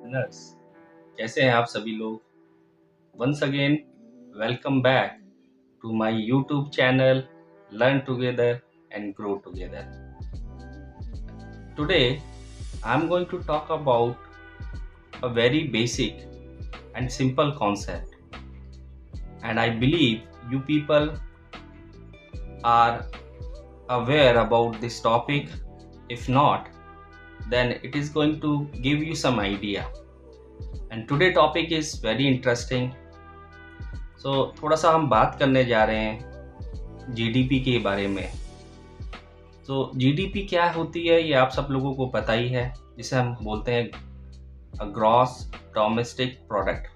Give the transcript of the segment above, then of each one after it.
Listeners, कैसे हैं आप सभी लोग। Once again welcome back to my YouTube channel learn together and grow together. Today I am going to talk about a very basic and simple concept, and I believe you people are aware about this topic. If not, then it is going to give you some idea. And today topic is very interesting. So थोड़ा सा हम बात करने जा रहे हैं GDP के बारे में। तो जीडीपी क्या होती है ये आप सब लोगों को पता ही है, जिसे हम बोलते हैं ग्रॉस डोमेस्टिक प्रोडक्ट।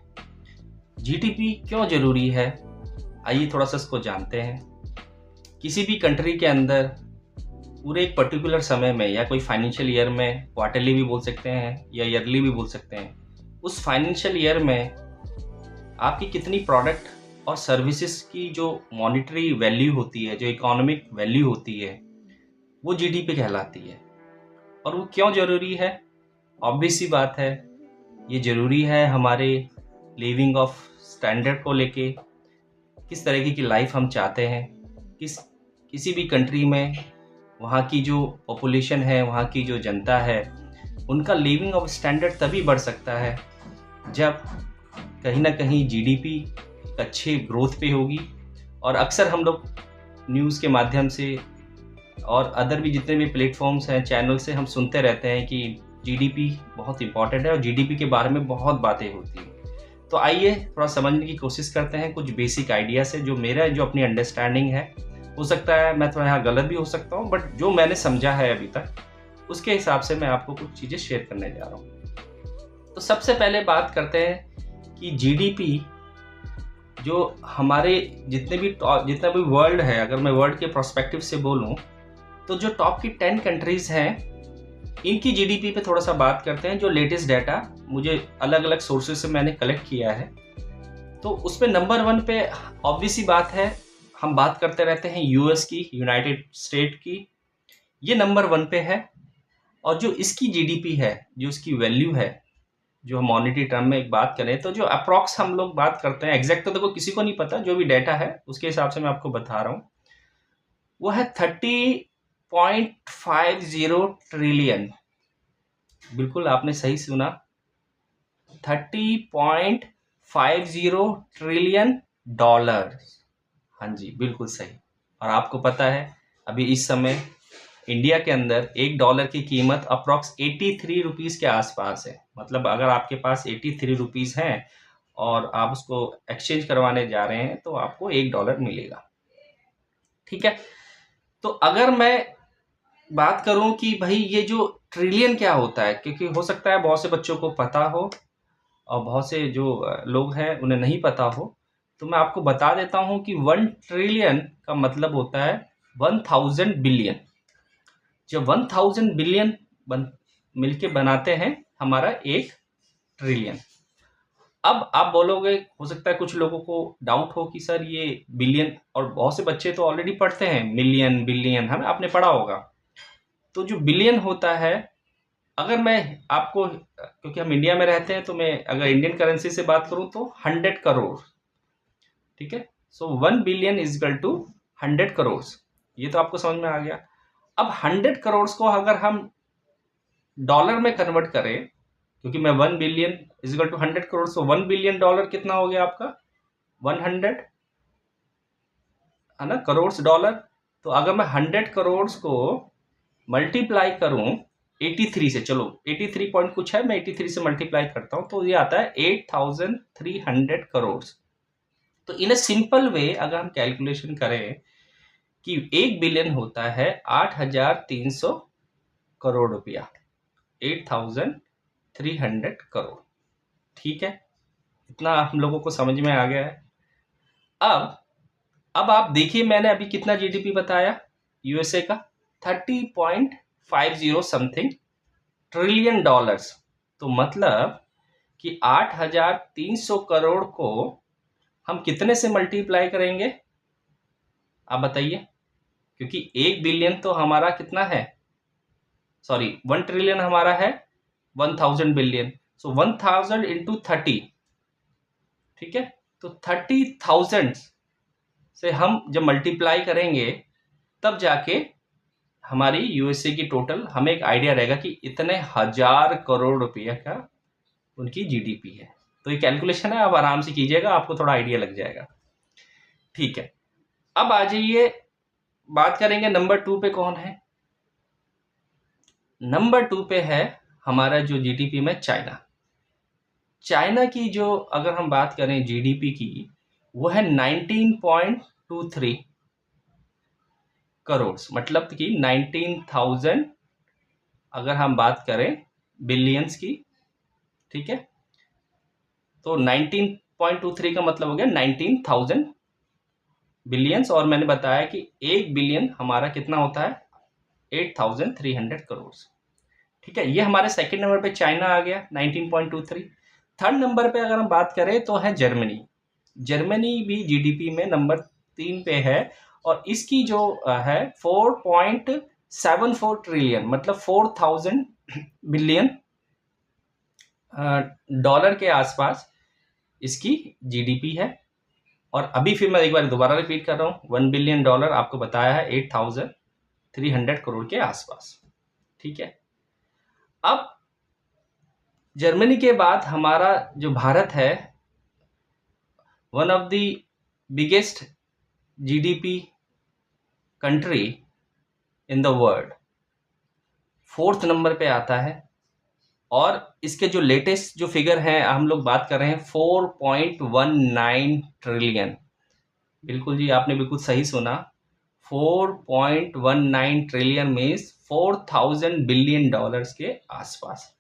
जीडीपी क्यों ज़रूरी है, आइए थोड़ा सा इसको जानते हैं। किसी भी कंट्री के अंदर पूरे एक पर्टिकुलर समय में या कोई फाइनेंशियल ईयर में, क्वार्टरली भी बोल सकते हैं या ईयरली भी बोल सकते हैं, उस फाइनेंशियल ईयर में आपकी कितनी प्रोडक्ट और सर्विसेज की जो मॉनेटरी वैल्यू होती है, जो इकोनॉमिक वैल्यू होती है, वो जीडीपी कहलाती है। और वो क्यों ज़रूरी है? ऑब्वियस सी बात है, ये ज़रूरी है हमारे लिविंग ऑफ स्टैंडर्ड को लेके, किस तरीके की लाइफ हम चाहते हैं। किसी भी कंट्री में वहाँ की जो पॉपुलेशन है, वहाँ की जो जनता है, उनका लिविंग ऑफ स्टैंडर्ड तभी बढ़ सकता है जब कहीं ना कहीं जीडीपी अच्छे ग्रोथ पे होगी। और अक्सर हम लोग न्यूज़ के माध्यम से और अदर भी जितने भी प्लेटफॉर्म्स हैं, चैनल से हम सुनते रहते हैं कि जीडीपी बहुत इंपॉर्टेंट है और जीडीपी के बारे में बहुत बातें होती हैं। तो आइए थोड़ा समझने की कोशिश करते हैं कुछ बेसिक आइडिया से, जो मेरा जो अपनी अंडरस्टैंडिंग है। हो सकता है मैं थोड़ा यहाँ गलत भी हो सकता हूँ, बट जो मैंने समझा है अभी तक उसके हिसाब से मैं आपको कुछ चीज़ें शेयर करने जा रहा हूँ। तो सबसे पहले बात करते हैं कि जीडीपी जो हमारे जितना भी वर्ल्ड है, अगर मैं वर्ल्ड के प्रोस्पेक्टिव से बोलूँ तो जो टॉप की 10 कंट्रीज़ हैं, इनकी जीडीपी पे थोड़ा सा बात करते हैं। जो लेटेस्ट डाटा मुझे अलग अलग सोर्सेज से मैंने कलेक्ट किया है, तो उस पर नंबर 1 पे ऑब्वियस सी बात है, हम बात करते रहते हैं यूएस की, यूनाइटेड स्टेट की, ये नंबर 1 पे है। और जो इसकी जीडीपी है, जो इसकी वैल्यू है, जो हम मॉनेटरी टर्म में एक बात करें तो जो अप्रॉक्स हम लोग बात करते हैं, एग्जैक्ट तो देखो किसी को नहीं पता, जो भी डाटा है उसके हिसाब से मैं आपको बता रहा हूँ, वो है 30.50 ट्रिलियन। बिल्कुल आपने सही सुना, 30.50 ट्रिलियन डॉलर। हाँ जी, बिल्कुल सही। और आपको पता है अभी इस समय इंडिया के अंदर $1 की कीमत अप्रॉक्स 83 रुपीज़ के आसपास है। मतलब अगर आपके पास 83 रुपीज़ हैं और आप उसको एक्सचेंज करवाने जा रहे हैं तो आपको $1 मिलेगा। ठीक है, तो अगर मैं बात करूं कि भाई ये जो ट्रिलियन क्या होता है, क्योंकि हो सकता है बहुत से बच्चों को पता हो और बहुत से जो लोग हैं उन्हें नहीं पता हो, तो मैं आपको बता देता हूं कि 1 ट्रिलियन का मतलब होता है 1000 बिलियन। जब 1000 बिलियन मिलके बनाते हैं हमारा 1 ट्रिलियन। अब आप बोलोगे, हो सकता है कुछ लोगों को डाउट हो कि सर ये बिलियन, और बहुत से बच्चे तो ऑलरेडी पढ़ते हैं मिलियन बिलियन, हमें आपने पढ़ा होगा। तो जो बिलियन होता है, अगर मैं आपको, क्योंकि हम इंडिया में रहते हैं, तो मैं अगर इंडियन करेंसी से बात करूं तो 100 करोड़। ठीक है, so 1 billion is equal to 100 crore. ये तो आपको समझ में आ गया। अब 100 करोड़ को अगर हम डॉलर में कन्वर्ट करें, क्योंकि मैं 1 billion is equal to 100 crore, so 1 billion dollar कितना हो गया आपका? 100 है ना, करोड़ डॉलर। तो अगर मैं 100 करोड़ को मल्टीप्लाई करूं 83 से, चलो 83 पॉइंट कुछ है, मैं 83 से मल्टीप्लाई करता हूं तो ये आता है 8300 करोड़। तो इन अ सिंपल वे अगर हम कैलकुलेशन करें कि 1 बिलियन होता है 8300 करोड़ रुपया, 8300 करोड़। ठीक है, इतना हम लोगों को समझ में आ गया है। अब आप देखिए, मैंने अभी कितना जीडीपी बताया यूएसए का? 30.50 समथिंग ट्रिलियन डॉलर्स। तो मतलब कि 8300 करोड़ को हम कितने से मल्टीप्लाई करेंगे, आप बताइए? क्योंकि 1 बिलियन तो हमारा कितना है, सॉरी 1 ट्रिलियन हमारा है 1000 बिलियन, सो 1000 इंटू 30, ठीक है, तो 30,000 से हम जब मल्टीप्लाई करेंगे तब जाके हमारी यूएसए की टोटल हमें एक आइडिया रहेगा कि इतने 1000 करोड़ रुपया का उनकी जीडीपी है। तो ये कैलकुलेशन है, आप आराम से कीजिएगा, आपको थोड़ा आइडिया लग जाएगा। ठीक है, अब आ जाइए, बात करेंगे नंबर 2 पे कौन है। नंबर 2 पे है हमारा जो जीडीपी में चाइना। चाइना की जो अगर हम बात करें जीडीपी की, वो है 19.23 करोड़, मतलब कि 19,000 अगर हम बात करें बिलियंस की, ठीक है, तो 19.23 का मतलब हो गया 19,000 बिलियंस, और मैंने बताया कि 1 बिलियन हमारा कितना होता है, 8,300 करोड़। ठीक है, ये हमारे सेकंड नंबर पे चाइना आ गया 19.23। थर्ड नंबर पे अगर हम बात करें तो है जर्मनी। जर्मनी भी जीडीपी में नंबर 3 पे है, और इसकी जो है 4.74 ट्रिलियन, मतलब 4,000 बिलियन डॉलर के आसपास इसकी जीडीपी है। और अभी फिर मैं एक बार दोबारा रिपीट कर रहा हूँ, 1 बिलियन डॉलर आपको बताया है 8,300 करोड़ के आसपास। ठीक है, अब जर्मनी के बाद हमारा जो भारत है, one of the biggest GDP country in the world, 4th number पे आता है। और इसके जो लेटेस्ट जो फिगर है, हम लोग बात कर रहे हैं 4.19 ट्रिलियन। बिल्कुल जी, आपने बिल्कुल सही सुना, 4.19 ट्रिलियन मीन्स 4,000 बिलियन डॉलर्स के आसपास,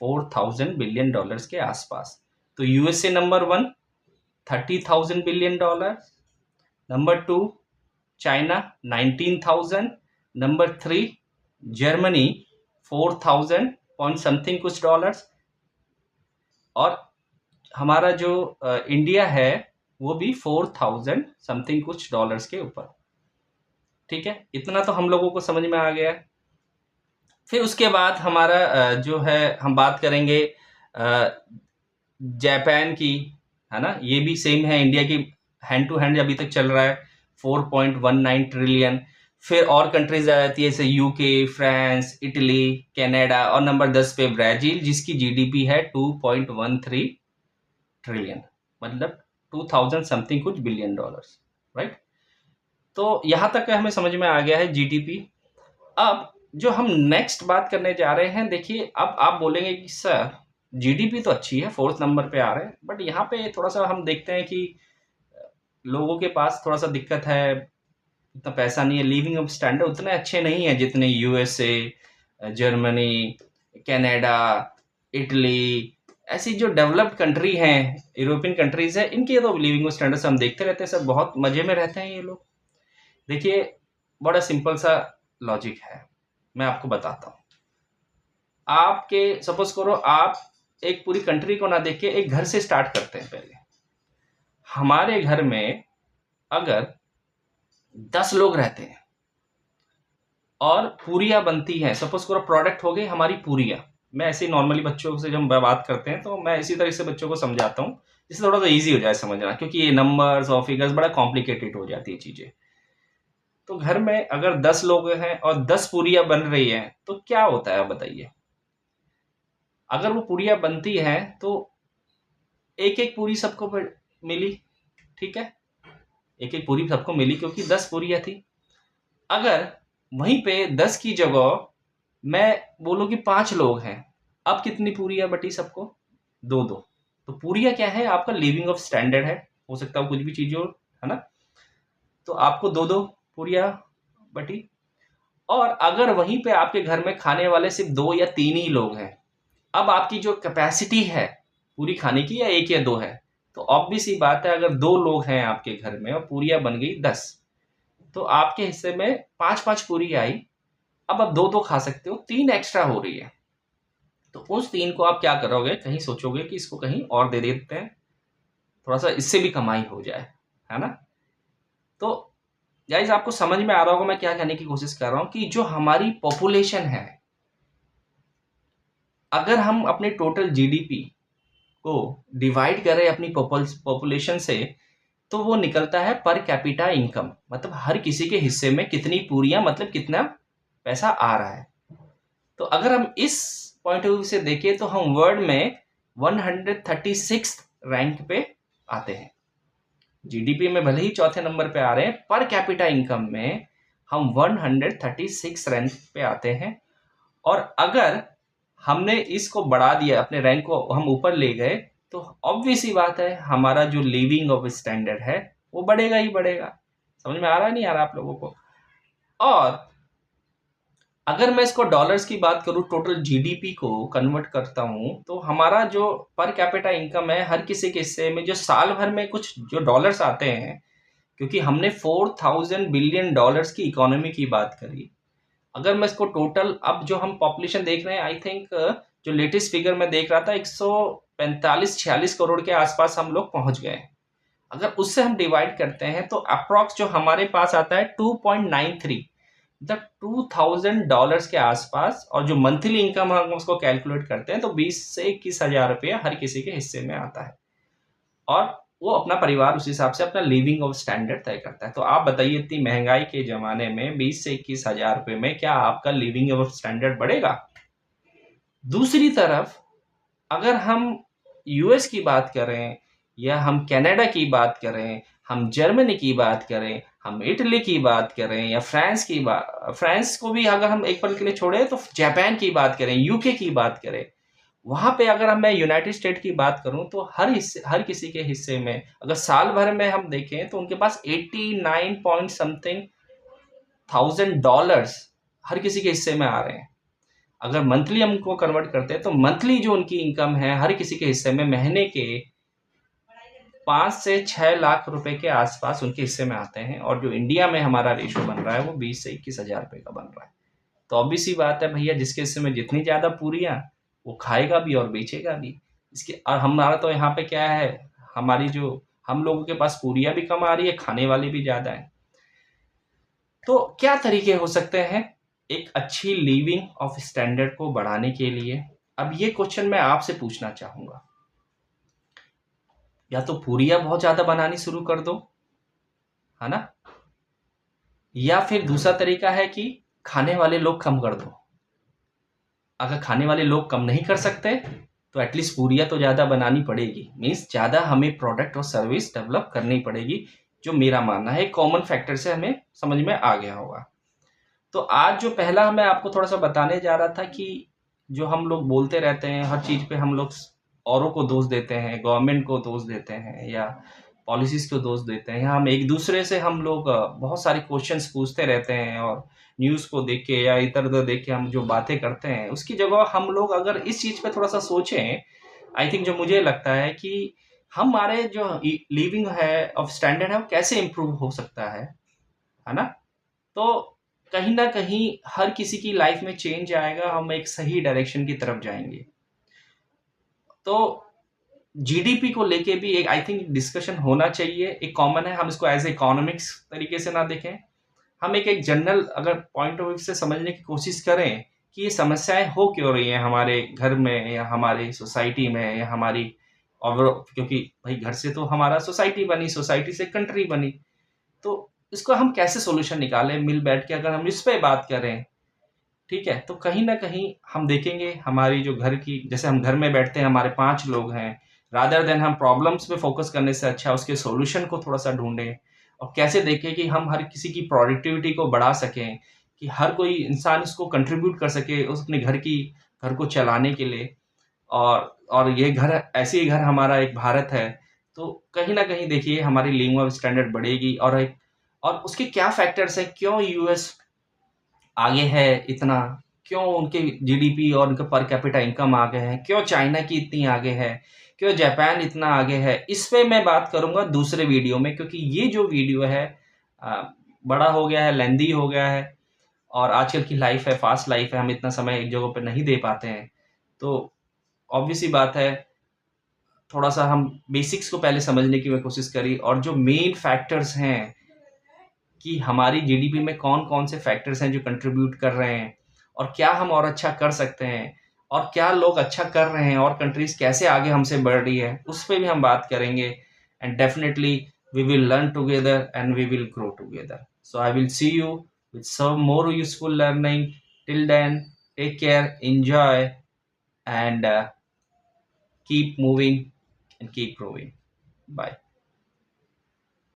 4,000 बिलियन डॉलर्स के आसपास। तो USA number 1 30,000 billion dollar, number 2 China 19,000, number 3 Germany 4,000 point something कुछ डॉलर्स, और हमारा जो इंडिया है वो भी 4,000 समथिंग कुछ डॉलर्स के ऊपर। ठीक है, इतना तो हम लोगों को समझ में आ गया। फिर उसके बाद हमारा जो है हम बात करेंगे जापान की, है ना, ये भी सेम है इंडिया की, हैंड टू हैंड अभी तक चल रहा है 4.19 ट्रिलियन। फिर और कंट्रीज आ जाती है जैसे यूके, फ्रांस, इटली, कनाडा, और नंबर 10 पे ब्राजील जिसकी जीडीपी है 2.13 ट्रिलियन, मतलब 2,000 समथिंग कुछ बिलियन डॉलर्स, राइट। तो यहाँ तक हमें समझ में आ गया है जीडीपी। अब जो हम नेक्स्ट बात करने जा रहे हैं, देखिए अब आप बोलेंगे कि सर जीडीपी तो अच्छी है, 4th नंबर पे आ रहे हैं, बट यहाँ पे थोड़ा सा हम देखते हैं कि लोगों के पास थोड़ा सा दिक्कत है, इतना पैसा नहीं है, लिविंग ऑफ स्टैंडर्ड उतने अच्छे नहीं है जितने यूएसए, जर्मनी, कनाडा, इटली, ऐसी जो डेवलप्ड कंट्री हैं, यूरोपियन कंट्रीज है, इनके तो लिविंग स्टैंडर्ड्स हम देखते रहते हैं, सब बहुत मजे में रहते हैं ये लोग। देखिए, बड़ा सिंपल सा लॉजिक है, मैं आपको बताता हूँ। आपके सपोज करो, आप एक पूरी कंट्री को ना देख के एक घर से स्टार्ट करते हैं पहले। हमारे घर में अगर 10 लोग रहते हैं और पूरियां बनती हैं, सपोज करो प्रोडक्ट हो गई हमारी पूरियां, मैं ऐसे नॉर्मली बच्चों से जब बात करते हैं तो मैं इसी तरह से बच्चों को समझाता हूँ जिससे थोड़ा सा इजी हो जाए समझना, क्योंकि ये नंबर्स और फिगर्स बड़ा कॉम्प्लिकेटेड हो जाती है चीजें। तो घर में अगर 10 लोग हैं और 10 पूरियां बन रही हैं तो क्या होता है, आप बताइए। अगर वो पूरियां बनती हैं तो एक एक पूरी सबको मिली, ठीक है, एक एक पूरी सबको मिली क्योंकि 10 पूरियां थी। अगर वहीं पे 10 की जगह मैं बोलूं कि 5 लोग हैं, अब कितनी पूरियां बटी सबको, 2-2। तो पूरियां क्या है, आपका लिविंग ऑफ स्टैंडर्ड है, हो सकता है कुछ भी चीज हो, है ना, तो आपको 2-2 पूरियां बटी। और अगर वहीं पे आपके घर में खाने वाले सिर्फ 2 या 3 ही लोग हैं, अब आपकी जो कैपेसिटी है पूरी खाने की या 1 या 2 है, तो ऑब्वियस ही बात है, अगर 2 लोग हैं आपके घर में और पूरियां बन गई 10, तो आपके हिस्से में 5-5 पूरी आई। अब आप 2-2 खा सकते हो, 3 एक्स्ट्रा हो रही है, तो उस 3 को आप क्या करोगे, कहीं सोचोगे कि इसको कहीं और दे देते हैं, थोड़ा सा इससे भी कमाई हो जाए, है ना। तो गाइस आपको समझ में आ रहा होगा मैं क्या कहने की कोशिश कर रहा हूं, कि जो हमारी पॉपुलेशन है, अगर हम अपने टोटल जीडीपी को डिवाइड करें अपनी पॉपुलेशन से, तो वो निकलता है पर कैपिटा इनकम, मतलब हर किसी के हिस्से में कितनी पूरियां, मतलब कितना पैसा आ रहा है। तो अगर हम इस पॉइंट ऑफ व्यू से देखें तो हम वर्ल्ड में 136 रैंक पे आते हैं। जीडीपी में भले ही चौथे नंबर पे आ रहे हैं, पर कैपिटा इनकम में हम 136 रैंक पे आते हैं। और अगर हमने इसको बढ़ा दिया, अपने रैंक को हम ऊपर ले गए, तो ऑब्वियस ही बात है हमारा जो लिविंग ऑफ स्टैंडर्ड है वो बढ़ेगा ही बढ़ेगा। समझ में आ रहा है नहीं आ रहा आप लोगों को? और अगर मैं इसको डॉलर्स की बात करूं, टोटल जीडीपी को कन्वर्ट करता हूं, तो हमारा जो पर कैपिटा इनकम है हर किसी के हिस्से में, जो साल भर में कुछ जो डॉलर्स आते हैं, क्योंकि हमने 4000 बिलियन डॉलर्स की इकोनॉमी की बात करी। अगर मैं इसको टोटल, अब जो हम पॉपुलेशन देख रहे हैं, आई थिंक जो लेटेस्ट फिगर मैं देख रहा था 145-46 करोड़ के आसपास हम लोग पहुंच गए। अगर उससे हम डिवाइड करते हैं तो अप्रॉक्स जो हमारे पास आता है 2.93, मतलब $2000 के आसपास। और जो मंथली इनकम हम उसको कैलकुलेट करते हैं तो 20 से 21 हजार रुपया हर किसी के हिस्से में आता है। और वो अपना परिवार उस हिसाब से अपना लिविंग ऑफ स्टैंडर्ड तय करता है। तो आप बताइए, इतनी महंगाई के जमाने में 20 से 21 हजार रुपये में क्या आपका लिविंग ऑफ स्टैंडर्ड बढ़ेगा? दूसरी तरफ अगर हम यूएस की बात करें, या हम कनाडा की बात करें, हम जर्मनी की बात करें, हम इटली की बात करें, या फ्रांस को भी अगर हम एक पल के लिए छोड़े, तो जापान की बात करें, यूके की बात करें, वहां पे अगर मैं यूनाइटेड स्टेट की बात करूं, तो हर किसी के हिस्से में अगर साल भर में हम देखें तो उनके पास 89 पॉइंट समथिंग $1000 हर किसी के हिस्से में आ रहे हैं। अगर मंथली हम उनको कन्वर्ट करते हैं तो मंथली जो उनकी इनकम है हर किसी के हिस्से में महीने के 5 से 6 लाख रुपए के आसपास उनके हिस्से में आते हैं। और जो इंडिया में हमारा रेशो बन रहा है वो 20 से 21 हजार रुपए का बन रहा है। तो ऑब्वियस सी बात है भैया, जिसके हिस्से में जितनी ज्यादा पूरियां, वो खाएगा भी और बेचेगा भी। इसके और हमारा तो यहाँ पे क्या है, हमारी जो हम लोगों के पास पूरियां भी कम आ रही है, खाने वाले भी ज्यादा है। तो क्या तरीके हो सकते हैं एक अच्छी लिविंग ऑफ स्टैंडर्ड को बढ़ाने के लिए? अब ये क्वेश्चन मैं आपसे पूछना चाहूंगा। या तो पूरियां बहुत ज्यादा बनानी शुरू कर दो, है ना, या फिर दूसरा तरीका है कि खाने वाले लोग कम कर दो। अगर खाने वाले लोग कम नहीं कर सकते तो एटलीस्ट पूरियां तो ज्यादा बनानी पड़ेगी, मीन्स ज्यादा हमें प्रोडक्ट और सर्विस डेवलप करनी पड़ेगी, जो मेरा मानना है कॉमन फैक्टर से हमें समझ में आ गया होगा। तो आज जो पहला मैं आपको थोड़ा सा बताने जा रहा था कि जो हम लोग बोलते रहते हैं हर चीज पे, हम लोग औरों को दोष देते हैं, गवर्नमेंट को दोष देते हैं, या पॉलिसीज को दोष देते हैं, या हम एक दूसरे से हम लोग बहुत सारे क्वेश्चंस पूछते रहते हैं, और न्यूज़ को देख के या इधर उधर देख के हम जो बातें करते हैं, उसकी जगह हम लोग अगर इस चीज़ पे थोड़ा सा सोचें, आई थिंक जो मुझे लगता है कि हमारे जो लिविंग है ऑफ स्टैंडर्ड है वो कैसे इम्प्रूव हो सकता है ना। तो कहीं ना कहीं हर किसी की लाइफ में चेंज आएगा, हम एक सही डायरेक्शन की तरफ जाएंगे। तो जीडीपी को लेके भी एक आई थिंक डिस्कशन होना चाहिए, एक कॉमन है, हम इसको एज इकोनॉमिक्स तरीके से ना देखें, हम एक जनरल अगर पॉइंट ऑफ व्यू से समझने की कोशिश करें कि ये समस्याएं हो क्यों रही हैं हमारे घर में, या हमारी सोसाइटी में, या हमारी, और क्योंकि भाई घर से तो हमारा सोसाइटी बनी, सोसाइटी से कंट्री बनी, तो इसको हम कैसे सोल्यूशन निकालें मिल बैठ के, अगर हम इस पे बात करें, ठीक है, तो कहीं ना कहीं हम देखेंगे हमारी जो घर की, जैसे हम घर में बैठते हैं, हमारे 5 लोग हैं, रादर देन हम प्रॉब्लम्स पे फोकस करने से अच्छा उसके सॉल्यूशन को थोड़ा सा ढूंढें, और कैसे देखें कि हम हर किसी की प्रोडक्टिविटी को बढ़ा सकें, कि हर कोई इंसान इसको कंट्रीब्यूट कर सके उस अपने घर को चलाने के लिए। और ये घर, ऐसे ही घर हमारा एक भारत है, तो कहीं ना कहीं देखिए हमारी लिविंग ऑफ स्टैंडर्ड बढ़ेगी। और उसके क्या फैक्टर्स हैं, क्यों यूएस आगे है इतना, क्यों उनके जीडीपी और उनके पर कैपिटा इनकम आगे है, क्यों चाइना की इतनी आगे है, क्यों जापान इतना आगे है, इस पे मैं बात करूंगा दूसरे वीडियो में, क्योंकि ये जो वीडियो है बड़ा हो गया है, लेंदी हो गया है, और आजकल की लाइफ है, फास्ट लाइफ है, हम इतना समय एक जगह पे नहीं दे पाते हैं। तो ऑब्वियस ही बात है, थोड़ा सा हम बेसिक्स को पहले समझने की मैं कोशिश करी, और जो मेन फैक्टर्स हैं कि हमारी जीडीपी में कौन कौन से फैक्टर्स हैं जो कंट्रीब्यूट कर रहे हैं, और क्या हम और अच्छा कर सकते हैं, और क्या लोग अच्छा कर रहे हैं और कंट्रीज कैसे आगे हमसे बढ़ रही है, उस पर भी हम बात करेंगे। And definitely we will learn together and we will grow together. So I will see you with some more useful learning. Till then, take care, enjoy, and keep moving and keep growing. Bye.